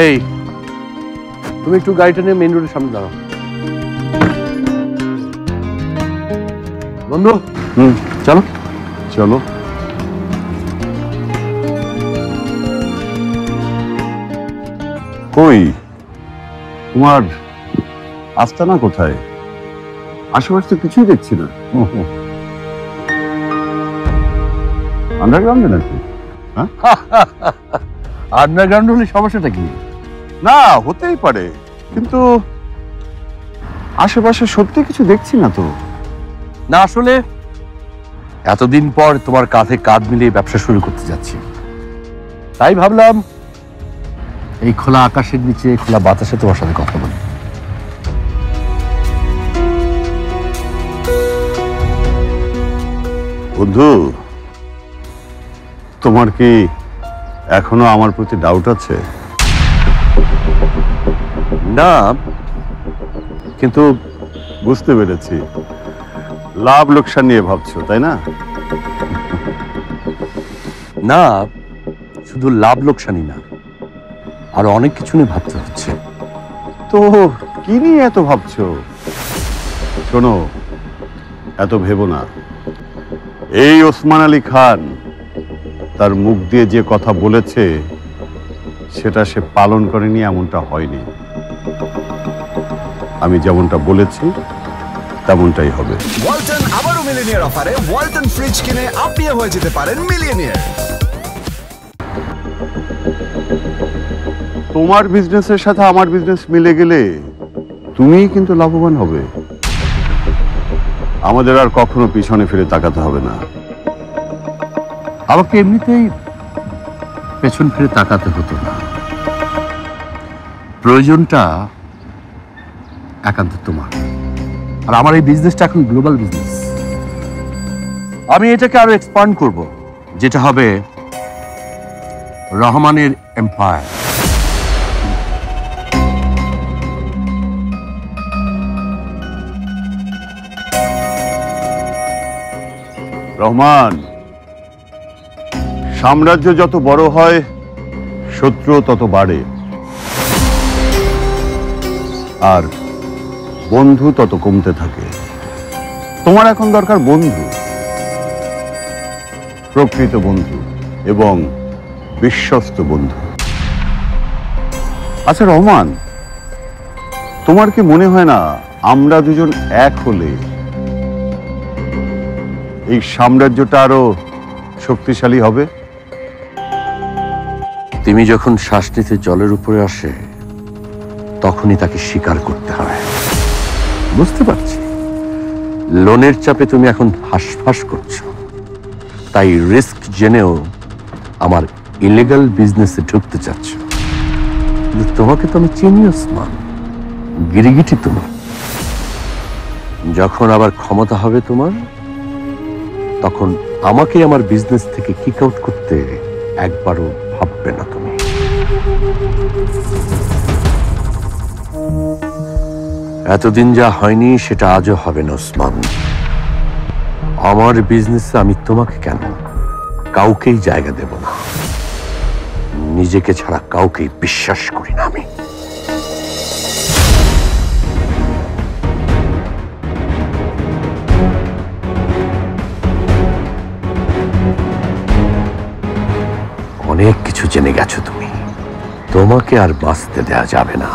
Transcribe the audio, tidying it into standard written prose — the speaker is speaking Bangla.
এই তুমি একটু গাড়িটা নিয়ে মেইন রোডের সামনে দাঁড়াও। বন্ধু চলো চলো। কই তোমার আস্তানা কোথায়? আশেপাশে তো কিছুই দেখছি না। আন্ডারগ্রাউন্ডে নাকি? আন্ডারগ্রাউন্ড হলে সমস্যাটা কি? না, হতেই পারে, কিন্তু আশেপাশে সত্যি কিছু দেখছি না তো। না, আসলে এতদিন পর তোমার কাঁধে কাঁধ মিলিয়ে ব্যবসা শুরু করতে যাচ্ছি, তাই ভাবলাম এই খোলা আকাশের নিচে খোলা বাতাসে তোমার সাথে কথা বলি। বন্ধু, তোমার কি এখনো আমার প্রতি ডাউট আছে? না, কিন্তু বুঝতে পেরেছি, লাভ লোকসান নিয়ে ভাবছো, তাই না? না, শুধু লাভ লোকসানই না, আর অনেক কিছু নিয়ে ভাবতে হচ্ছে। তো কি নিয়ে এত ভাবছো? শোনো, এত ভেবো না। এই ওসমান আলী খান তার মুখ দিয়ে যে কথা বলেছে সেটা সে পালন করেনি, এমনটা হয়নি। আমি যেমনটা বলেছি তেমনটাই হবে। ওয়ালটন আবারও মিলিয়নিয়ার অফারে ওয়ালটন ফ্রিজ কিনে আপনিও হয়ে যেতে পারেন মিলিয়নিয়ার। তোমার বিজনেসের সাথে আমার বিজনেস মিলে গেলে তুমিই কিন্তু লাভবান হবে। আমাদের আর কখনো পিছনে ফিরে তাকাতে হবে না। আমাকে এমনিতেই পেছন ফিরে তাকাতে হতো না, প্রয়োজনটা একান্ত তোমার। আর আমার এই বিজনেসটা এখন গ্লোবাল বিজনেস। আমি এটাকে আরো এক্সপান্ড করব, যেটা হবে রহমানের এম্পায়ার। রহমান, সাম্রাজ্য যত বড় হয় শত্রু তত বাড়ে, আর বন্ধু তত কমতে থাকে। তোমার এখন দরকার বন্ধু, প্রকৃত বন্ধু এবং বিশ্বস্ত বন্ধু। আচ্ছা রহমান, তোমার কি মনে হয় না আমরা দুজন এক হলে এই সাম্রাজ্যটা আরো শক্তিশালী হবে? তুমি যখন শ্বাস নিতে জলের উপরে আসে তখনই তাকে স্বীকার করতে হয়। বুঝতে পারছি লোনের চাপে তুমি এখন হাঁসফাঁস করছো, তাই রিস্ক জেনেও আমার ইলিগাল বিজনেসে ঢুকতে চাচ্ছ। কিন্তু তোমাকে তো আমি চিনি ওসমান, গিরিগিটি তুমি। যখন আবার ক্ষমতা হবে তোমার, তখন আমাকে আমার বিজনেস থেকে কিক আউট করতে একবারও ভাববে না তুমি। এতদিন যা হয়নি সেটা আজও হবে না ওসমান। আমার বিজনেসে আমি তোমাকে কেন, কাউকেই জায়গা দেব না। নিজেকে ছাড়া কাউকেই বিশ্বাস করি না আমি। অনেক কিছু জেনে গেছো তুমি, তোমাকে আর বাঁচতে দেয়া যাবে না।